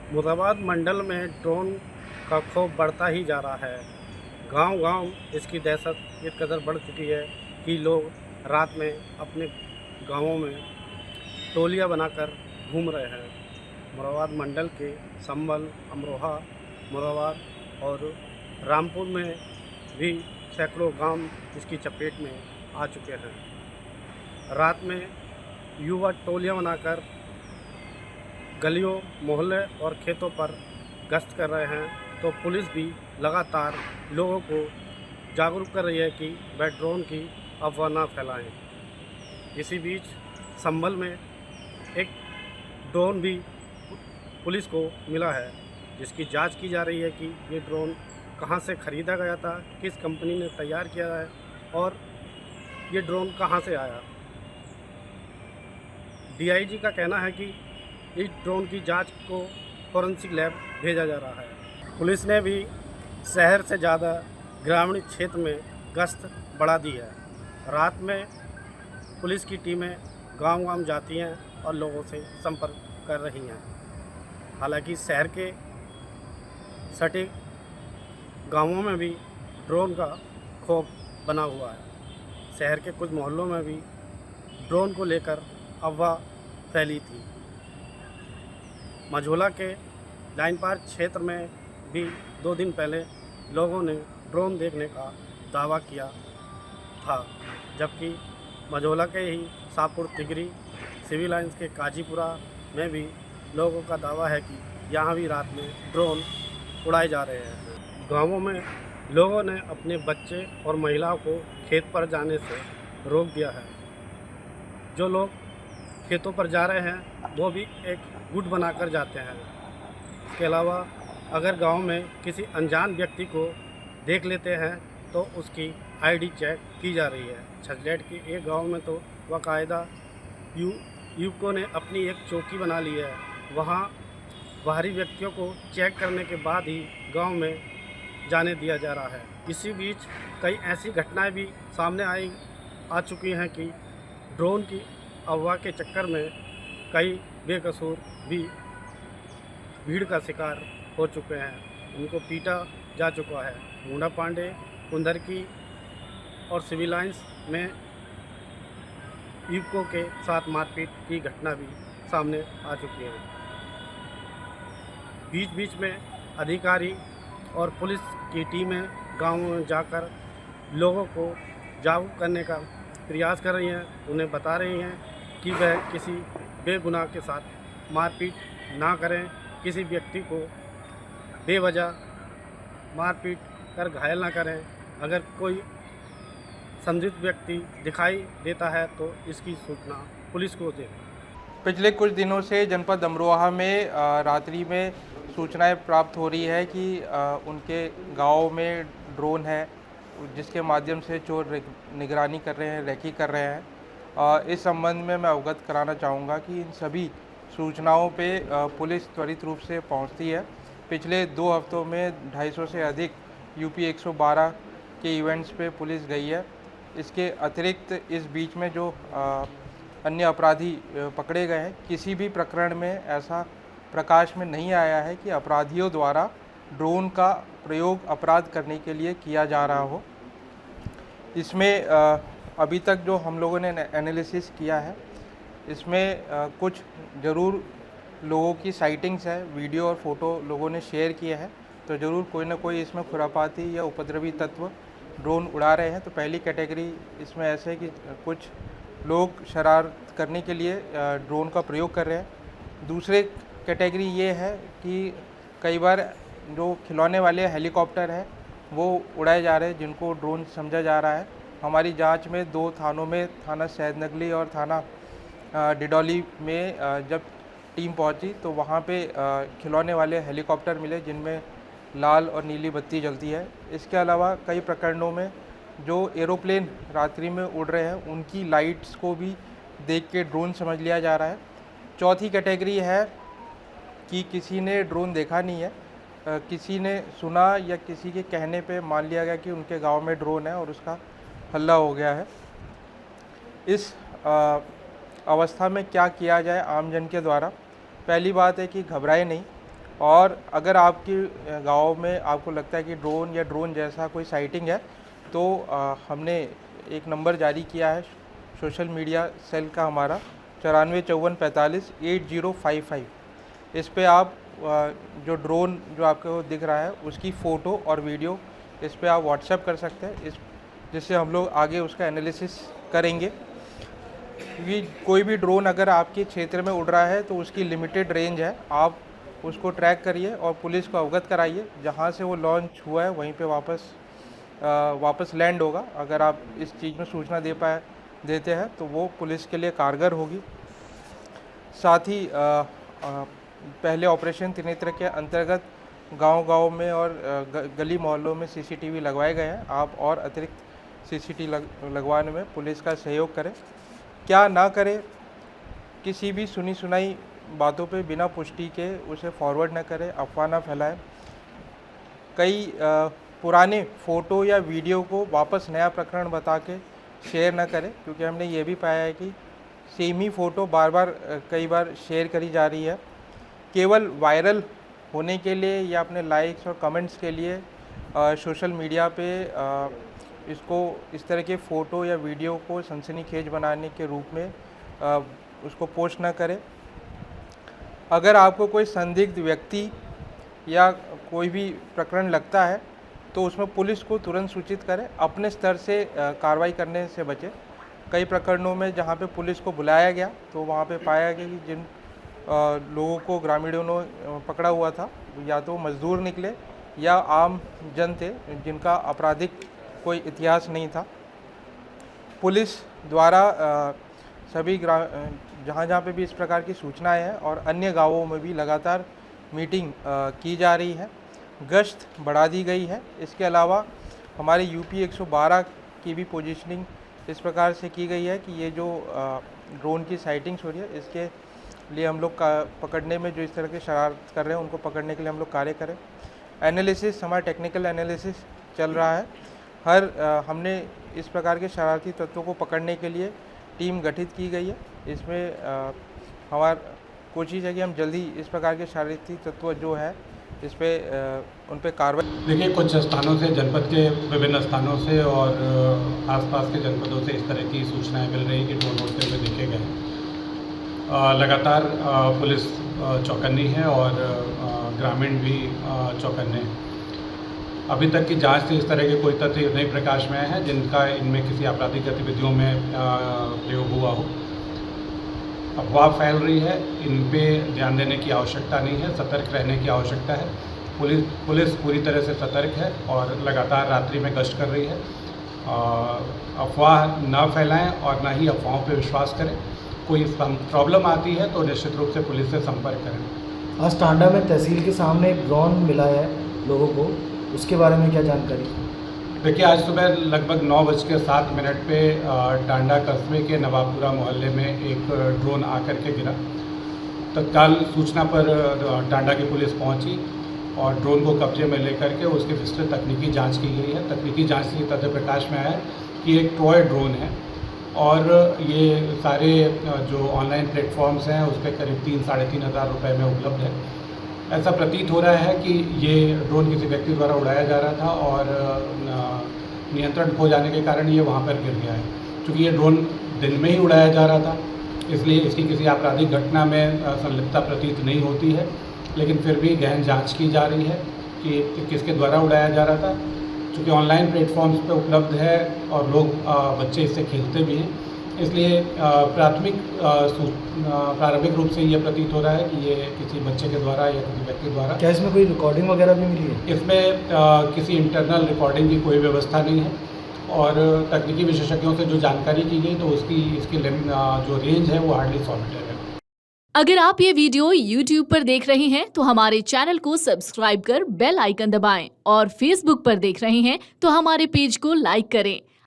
मुरादाबाद मंडल में ड्रोन का खौफ बढ़ता ही जा रहा है। गांव-गांव इसकी दहशत इस कदर बढ़ चुकी है कि लोग रात में अपने गांवों में टोलियां बनाकर घूम रहे हैं। मुरादाबाद मंडल के संभल, अमरोहा, मुरादाबाद और रामपुर में भी सैकड़ों गांव इसकी चपेट में आ चुके हैं। रात में युवा टोलियां बनाकर गलियों, मोहल्ले और खेतों पर गश्त कर रहे हैं, तो पुलिस भी लगातार लोगों को जागरूक कर रही है कि वह ड्रोन की अफवाह ना फैलाएं। इसी बीच संभल में एक ड्रोन भी पुलिस को मिला है, जिसकी जांच की जा रही है कि ये ड्रोन कहां से ख़रीदा गया था, किस कंपनी ने तैयार किया है और ये ड्रोन कहां से आया। डीआईजी का कहना है कि इस ड्रोन की जांच को फॉरेंसिक लैब भेजा जा रहा है। पुलिस ने भी शहर से ज़्यादा ग्रामीण क्षेत्र में गश्त बढ़ा दी है। रात में पुलिस की टीमें गांव-गांव जाती हैं और लोगों से संपर्क कर रही हैं। हालांकि शहर के सटे गांवों में भी ड्रोन का खौफ बना हुआ है। शहर के कुछ मोहल्लों में भी ड्रोन को लेकर अफवाह फैली थी। मझोला के लाइन पार क्षेत्र में भी 2 दिन पहले लोगों ने ड्रोन देखने का दावा किया था, जबकि मझोला के ही शाहपुर तिगरी सिविल लाइंस के काजीपुरा में भी लोगों का दावा है कि यहाँ भी रात में ड्रोन उड़ाए जा रहे हैं। गांवों में लोगों ने अपने बच्चे और महिलाओं को खेत पर जाने से रोक दिया है। जो लोग खेतों पर जा रहे हैं वो भी एक गुट बनाकर जाते हैं। इसके अलावा अगर गांव में किसी अनजान व्यक्ति को देख लेते हैं तो उसकी आईडी चेक की जा रही है। छजलेट के एक गांव में तो बाकायदा युवकों ने अपनी एक चौकी बना ली है। वहां बाहरी व्यक्तियों को चेक करने के बाद ही गांव में जाने दिया जा रहा है। इसी बीच कई ऐसी घटनाएं भी सामने आ चुकी हैं कि ड्रोन की अफवाह के चक्कर में कई बेकसूर भी भीड़ का शिकार हो चुके हैं। उनको पीटा जा चुका है। मुंडा पांडे, कुंदरकी और सिविल लाइंस में युवकों के साथ मारपीट की घटना भी सामने आ चुकी है। बीच बीच में अधिकारी और पुलिस की टीमें गाँवों में जाकर लोगों को जागरूक करने का प्रयास कर रही हैं। उन्हें बता रही हैं कि वह किसी बेगुनाह के साथ मारपीट ना करें, किसी व्यक्ति को बेवजह मारपीट कर घायल ना करें। अगर कोई संदिग्ध व्यक्ति दिखाई देता है तो इसकी सूचना पुलिस को दें। पिछले कुछ दिनों से जनपद अमरोहा में रात्रि में सूचनाएं प्राप्त हो रही है कि उनके गांव में ड्रोन है, जिसके माध्यम से चोर निगरानी कर रहे हैं, रेकी कर रहे हैं। इस संबंध में मैं अवगत कराना चाहूँगा कि इन सभी सूचनाओं पे पुलिस त्वरित रूप से पहुँचती है। पिछले 2 हफ्तों में 250 से अधिक यूपी 112 के इवेंट्स पे पुलिस गई है। इसके अतिरिक्त इस बीच में जो अन्य अपराधी पकड़े गए हैं, किसी भी प्रकरण में ऐसा प्रकाश में नहीं आया है कि अपराधियों द्वारा ड्रोन का प्रयोग अपराध करने के लिए किया जा रहा हो। इसमें अभी तक जो हम लोगों ने एनालिसिस किया है, इसमें कुछ ज़रूर लोगों की साइटिंग्स है, वीडियो और फोटो लोगों ने शेयर किए हैं, तो ज़रूर कोई ना कोई इसमें खुरापाती या उपद्रवी तत्व ड्रोन उड़ा रहे हैं। तो पहली कैटेगरी इसमें ऐसे है कि कुछ लोग शरारत करने के लिए ड्रोन का प्रयोग कर रहे हैं। दूसरे कैटेगरी ये है कि कई बार जो खिलौने वाले हेलीकॉप्टर हैं वो उड़ाए जा रहे हैं, जिनको ड्रोन समझा जा रहा है। हमारी जांच में 2 थानों में, थाना सैदनगली और थाना डिडौली में जब टीम पहुंची तो वहां पे खिलौने वाले हेलीकॉप्टर मिले, जिनमें लाल और नीली बत्ती जलती है। इसके अलावा कई प्रकरणों में जो एरोप्लेन रात्रि में उड़ रहे हैं उनकी लाइट्स को भी देख के ड्रोन समझ लिया जा रहा है। चौथी कैटेगरी है कि किसी ने ड्रोन देखा नहीं है, किसी ने सुना या किसी के कहने पे मान लिया गया कि उनके गांव में ड्रोन है और उसका हल्ला हो गया है। इस अवस्था में क्या किया जाए आम जन के द्वारा? पहली बात है कि घबराए नहीं, और अगर आपके गांव में आपको लगता है कि ड्रोन या ड्रोन जैसा कोई साइटिंग है तो हमने एक नंबर जारी किया है सोशल मीडिया सेल का हमारा 9454458055। इस पे आप जो ड्रोन जो आपको दिख रहा है उसकी फ़ोटो और वीडियो इस पे आप व्हाट्सएप कर सकते हैं, जिससे हम लोग आगे उसका एनालिसिस करेंगे। क्योंकि कोई भी ड्रोन अगर आपके क्षेत्र में उड़ रहा है तो उसकी लिमिटेड रेंज है, आप उसको ट्रैक करिए और पुलिस को अवगत कराइए। जहाँ से वो लॉन्च हुआ है वहीं पे वापस लैंड होगा। अगर आप इस चीज़ में सूचना देते हैं तो वो पुलिस के लिए कारगर होगी। साथ ही पहले ऑपरेशन त्रिनेत्र के अंतर्गत गांव-गांव में और गली मोहल्लों में सीसीटीवी लगवाए गए हैं। आप और अतिरिक्त सीसीटीवी लगवाने में पुलिस का सहयोग करें। क्या ना करें, किसी भी सुनी सुनाई बातों पे बिना पुष्टि के उसे फॉरवर्ड ना करें, अफवाह ना फैलाएं। कई पुराने फ़ोटो या वीडियो को वापस नया प्रकरण बता के शेयर ना करें, क्योंकि हमने ये भी पाया है कि सेम ही फ़ोटो कई बार शेयर करी जा रही है। केवल वायरल होने के लिए या अपने लाइक्स और कमेंट्स के लिए सोशल मीडिया पे इस तरह के फ़ोटो या वीडियो को सनसनीखेज बनाने के रूप में उसको पोस्ट ना करें। अगर आपको कोई संदिग्ध व्यक्ति या कोई भी प्रकरण लगता है तो उसमें पुलिस को तुरंत सूचित करें। अपने स्तर से कार्रवाई करने से बचें। कई प्रकरणों में जहाँ पे पुलिस को बुलाया गया तो वहाँ पे पाया गया कि जिन लोगों को ग्रामीणों ने पकड़ा हुआ था या तो मजदूर निकले या आम जन थे जिनका आपराधिक कोई इतिहास नहीं था। पुलिस द्वारा सभी जहाँ पे भी इस प्रकार की सूचनाएं हैं और अन्य गांवों में भी लगातार मीटिंग की जा रही है, गश्त बढ़ा दी गई है। इसके अलावा हमारे यूपी 112 की भी पोजीशनिंग इस प्रकार से की गई है कि ये जो ड्रोन की साइटिंग्स हो रही है इसके लिए हम लोग पकड़ने में जो इस तरह के शरारत कर रहे हैं उनको पकड़ने के लिए हम लोग कार्य करें। एनालिसिस, हमारा टेक्निकल एनालिसिस चल रहा है। हमने इस प्रकार के शरारती तत्वों को पकड़ने के लिए टीम गठित की गई है। इसमें हमारा कोशिश है कि हम जल्दी इस प्रकार के शरारती तत्व जो है इस पे उन पे कार्रवाई। देखिए, कुछ स्थानों से, जनपद के विभिन्न स्थानों से और आसपास के जनपदों से इस तरह की सूचनाएं मिल रही कि ड्रोन उड़ते हुए देखे गए। लगातार पुलिस चौकन्नी है और ग्रामीण भी चौकन्ने हैं। अभी तक की जांच से इस तरह के कोई तथ्य नहीं प्रकाश में आए हैं जिनका इनमें किसी आपराधिक गतिविधियों में प्रयोग हुआ हो। अफवाह फैल रही है, इन पे ध्यान देने की आवश्यकता नहीं है, सतर्क रहने की आवश्यकता है। पुलिस पूरी तरह से सतर्क है और लगातार रात्रि में गश्त कर रही है। अफवाह न फैलाएं और ना ही अफवाहों पे विश्वास करें। कोई प्रॉब्लम आती है तो निश्चित रूप से पुलिस से संपर्क करें। आज टांडा में तहसील के सामने एक ड्रोन मिला है लोगों को, उसके बारे में क्या जानकारी? देखिए, आज सुबह लगभग 9:07 पे टांडा कस्बे के नवाबपुरा मोहल्ले में एक ड्रोन आकर के गिरा। तत्काल सूचना पर टांडा की पुलिस पहुंची और ड्रोन को कब्जे में लेकर के उसकी विस्तृत तकनीकी जांच की गई है। तकनीकी जांच से तथ्य प्रकाश में आया कि एक टॉय ड्रोन है और ये सारे जो ऑनलाइन प्लेटफॉर्म्स हैं उस पर करीब 3-3.5 हज़ार रुपये में उपलब्ध है। ऐसा प्रतीत हो रहा है कि ये ड्रोन किसी व्यक्ति द्वारा उड़ाया जा रहा था और नियंत्रण खो जाने के कारण ये वहाँ पर गिर गया है। क्योंकि ये ड्रोन दिन में ही उड़ाया जा रहा था, इसलिए इसकी किसी आपराधिक घटना में संलिप्तता प्रतीत नहीं होती है, लेकिन फिर भी गहन जांच की जा रही है कि किसके द्वारा उड़ाया जा रहा था। चूँकि ऑनलाइन प्लेटफॉर्म्स पे उपलब्ध है और लोग बच्चे इससे खेलते भी हैं, इसलिए प्रारंभिक रूप से ये प्रतीत हो रहा है कि ये किसी बच्चे के द्वारा या किसी व्यक्ति द्वारा। क्या इसमें कोई रिकॉर्डिंग वगैरह भी मिली है? इसमें किसी इंटरनल रिकॉर्डिंग की कोई व्यवस्था नहीं है और तकनीकी विशेषज्ञों से जो जानकारी की गई तो इसकी जो रेंज है वो हार्डली 100 मीटर है। अगर आप ये वीडियो YouTube पर देख रहे हैं तो हमारे चैनल को सब्सक्राइब कर बेल आइकन दबाएं और Facebook पर देख रहे हैं तो हमारे पेज को लाइक करें।